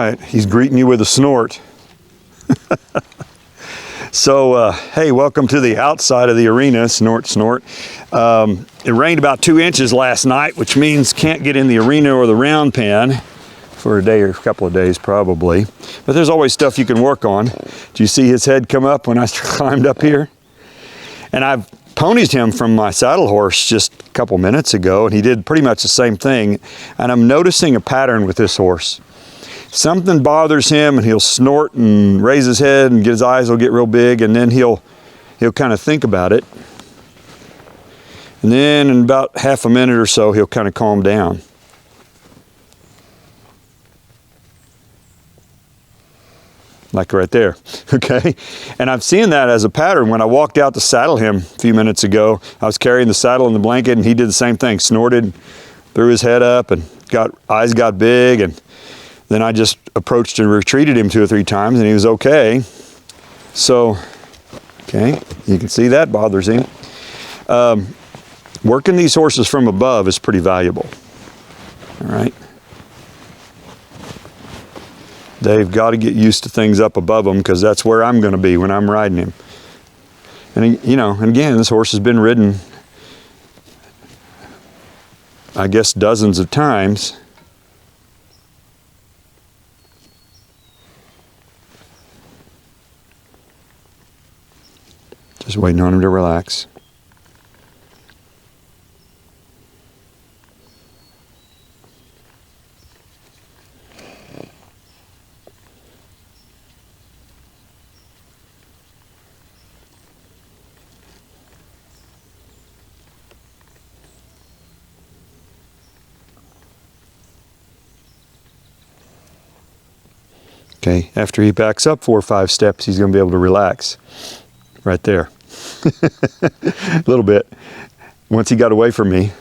right, he's greeting you with a snort. So, hey, welcome to the outside of the arena, snort, snort. It rained about 2 inches last night, which means can't get in the arena or the round pen for a day or a couple of days probably. But there's always stuff you can work on. Do you see his head come up when I climbed up here? And I've ponied him from my saddle horse just a couple minutes ago, and he did pretty much the same thing. And I'm noticing a pattern with this horse. Something bothers him and he'll snort and raise his head and his eyes will get real big, and then he'll kind of think about it. And then in about half a minute or so, he'll kind of calm down. Like right there, okay? And I've seen that as a pattern. When I walked out to saddle him a few minutes ago, I was carrying the saddle and the blanket, and he did the same thing, snorted, threw his head up, and eyes got big, and then I just approached and retreated him 2 or 3 times, and he was okay. So, okay, you can see that bothers him. Working these horses from above is pretty valuable, all right? They've got to get used to things up above them, because that's where I'm going to be when I'm riding him. And, you know, and again, this horse has been ridden, I guess, dozens of times. Just waiting on him to relax. Okay, after he backs up 4 or 5 steps, he's going to be able to relax. Right there. A little bit. Once he got away from me,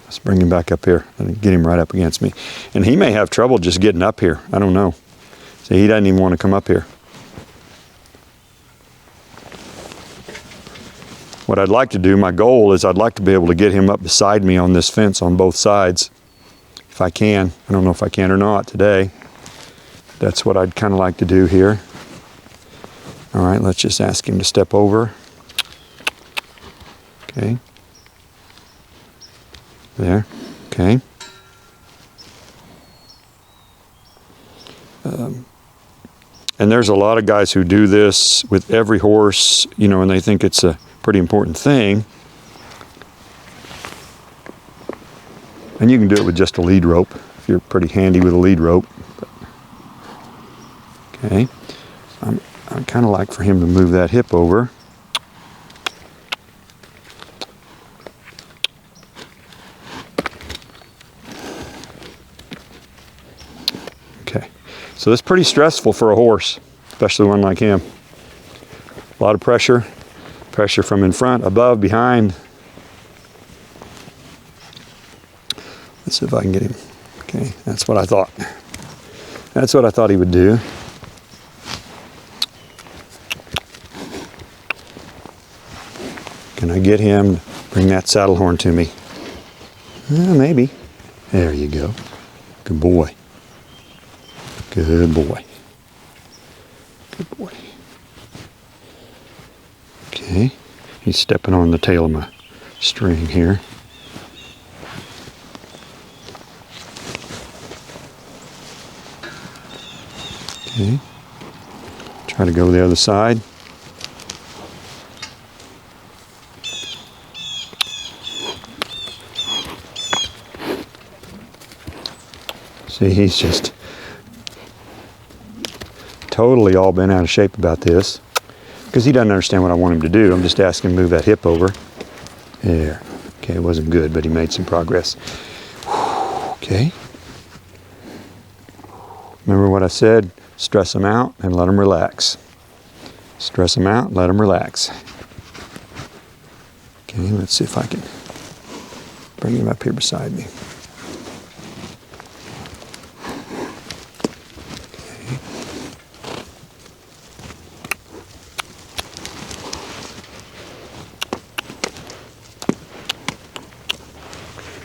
let's bring him back up here and get him right up against me. And he may have trouble just getting up here. I don't know. See, he doesn't even want to come up here. What I'd like to do, my goal is I'd like to be able to get him up beside me on this fence on both sides. If I can. I don't know if I can or not today. That's what I'd kind of like to do here. All right, let's just ask him to step over. Okay. There. Okay. And there's a lot of guys who do this with every horse, you know, and they think it's a pretty important thing. And you can do it with just a lead rope if you're pretty handy with a lead rope. Okay. I'd kind of like for him to move that hip over. Okay, so that's pretty stressful for a horse, especially one like him. A lot of pressure from in front, above, behind. Let's see if I can get him. Okay, that's what I thought. That's what I thought he would do. Can I get him to bring that saddle horn to me? Maybe. There you go. Good boy. Good boy. Good boy. Okay. He's stepping on the tail of my string here. Okay. Try to go the other side. See, he's just totally all bent out of shape about this because he doesn't understand what I want him to do. I'm just asking him to move that hip over. There. Okay, it wasn't good, but he made some progress. Okay. Remember what I said? Stress him out and let him relax. Stress him out and let him relax. Okay, let's see if I can bring him up here beside me.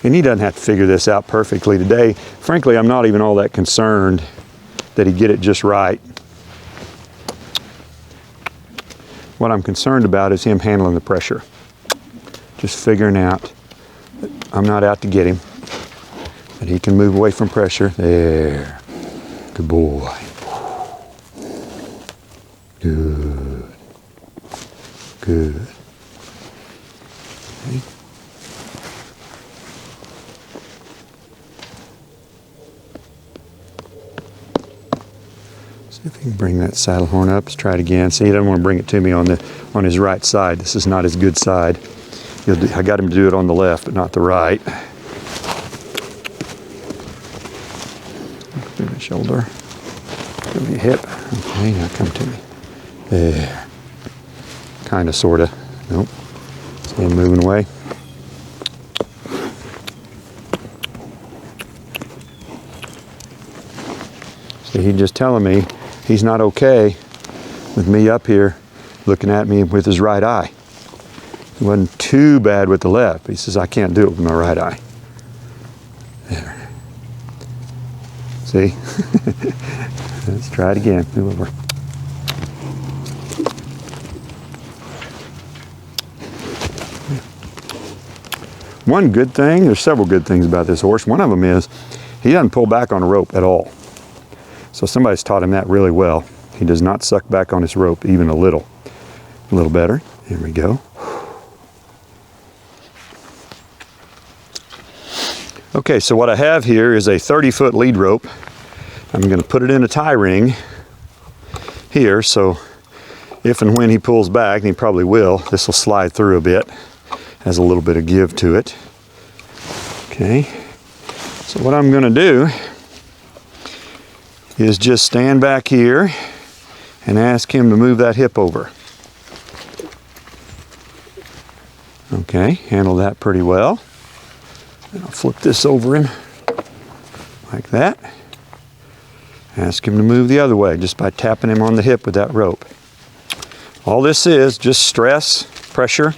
And he doesn't have to figure this out perfectly today. Frankly, I'm not even all that concerned that he get it just right. What I'm concerned about is him handling the pressure. Just figuring out that I'm not out to get him, that he can move away from pressure. There. Good boy. Good. Good. Okay. See if he can bring that saddle horn up. Let's try it again. See, he doesn't want to bring it to me on his right side. This is not his good side. I got him to do it on the left, but not the right. Through the shoulder. Give me a hip. Okay, now come to me. There. Kinda, sorta. Nope. See him moving away. See, he's just telling me he's not okay with me up here looking at me with his right eye. It wasn't too bad with the left. He says, I can't do it with my right eye. There. See? Let's try it again. Move over. One good thing, there's several good things about this horse. One of them is he doesn't pull back on a rope at all. So somebody's taught him that really well. He does not suck back on his rope even a little. A little better. Here we go. Okay, so what I have here is a 30-foot lead rope. I'm going to put it in a tie ring here, so if and when he pulls back, and he probably will, this will slide through a bit. Has a little bit of give to it. Okay, so what I'm going to do is just stand back here and ask him to move that hip over. Okay, handle that pretty well. And I'll flip this over him like that. Ask him to move the other way just by tapping him on the hip with that rope. All this is just stress, pressure,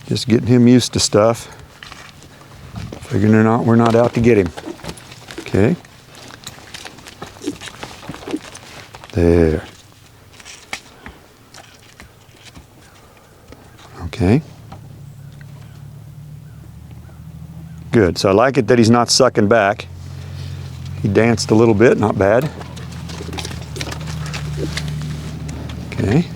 just getting him used to stuff. Figuring we're not out to get him. Okay. There. Okay. Good. So I like it that he's not sucking back. He danced a little bit, not bad. Okay.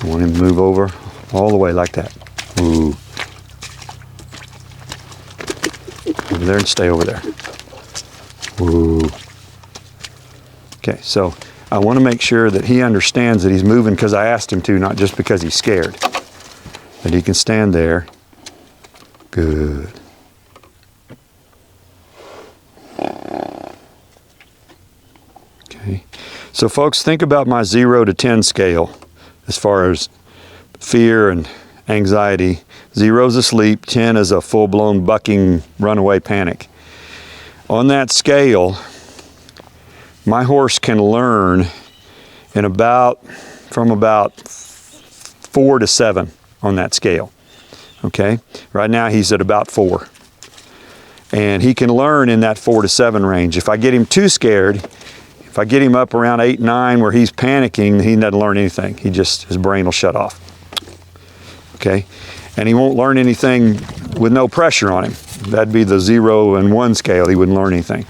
I want him to move over all the way like that. Ooh. Over there and stay over there. Ooh. Okay, so I want to make sure that he understands that he's moving because I asked him to, not just because he's scared. That he can stand there. Good. Okay. So folks, think about my 0 to 10 scale as far as fear and anxiety. 0 is asleep, 10 is a full-blown bucking runaway panic. On that scale, my horse can learn in from about 4 to 7 on that scale. Okay, right now he's at about 4. And he can learn in that 4 to 7 range. If I get him too scared, if I get him up around 8, 9 where he's panicking, he doesn't learn anything. His brain will shut off. Okay, and he won't learn anything with no pressure on him. That'd be the 0 and 1 scale. He wouldn't learn anything.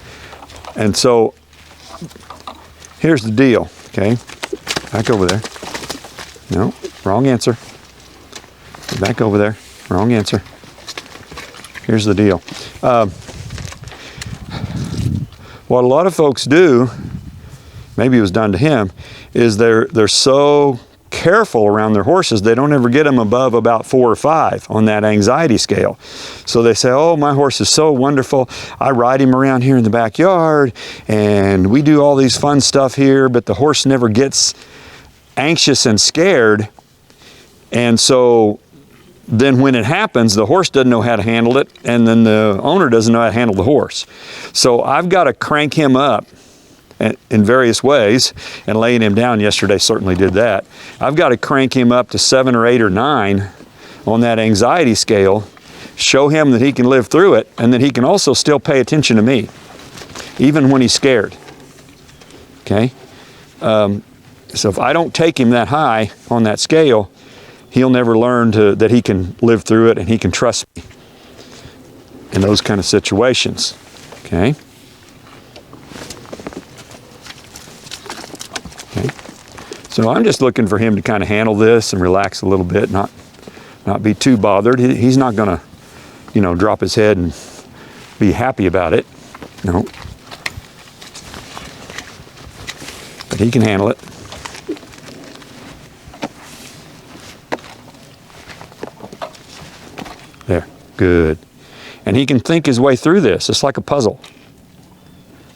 And so here's the deal, okay? Back over there. No, wrong answer. Back over there. Wrong answer. Here's the deal. What a lot of folks do, maybe it was done to him, is they're so careful around their horses, they don't ever get them above about 4 or 5 on that anxiety scale. So they say, oh, my horse is so wonderful. I ride him around here in the backyard and we do all these fun stuff here, but the horse never gets anxious and scared. And so then when it happens, the horse doesn't know how to handle it, and then the owner doesn't know how to handle the horse. So I've got to crank him up in various ways, and laying him down yesterday certainly did that. I've got to crank him up to 7 or 8 or 9 on that anxiety scale, show him that he can live through it, and that he can also still pay attention to me, even when he's scared. Okay? So if I don't take him that high on that scale, he'll never learn that he can live through it and he can trust me in those kind of situations. Okay? Okay. So I'm just looking for him to kind of handle this and relax a little bit, not be too bothered. He's not going to, drop his head and be happy about it. No. But he can handle it. There, good. And he can think his way through this. It's like a puzzle.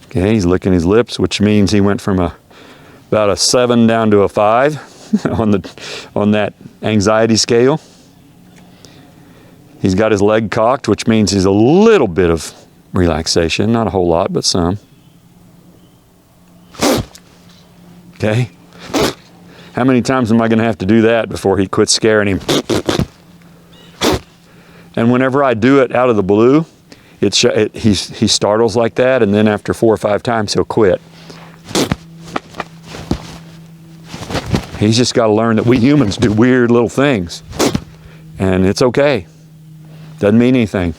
Okay, he's licking his lips, which means he went from about a 7 down to a 5 on that anxiety scale. He's got his leg cocked, which means he's a little bit of relaxation, not a whole lot, but some. Okay? How many times am I going to have to do that before he quits scaring him? And whenever I do it out of the blue, he startles like that, and then after 4 or 5 times, he'll quit. He's just got to learn that we humans do weird little things, and it's okay. Doesn't mean anything.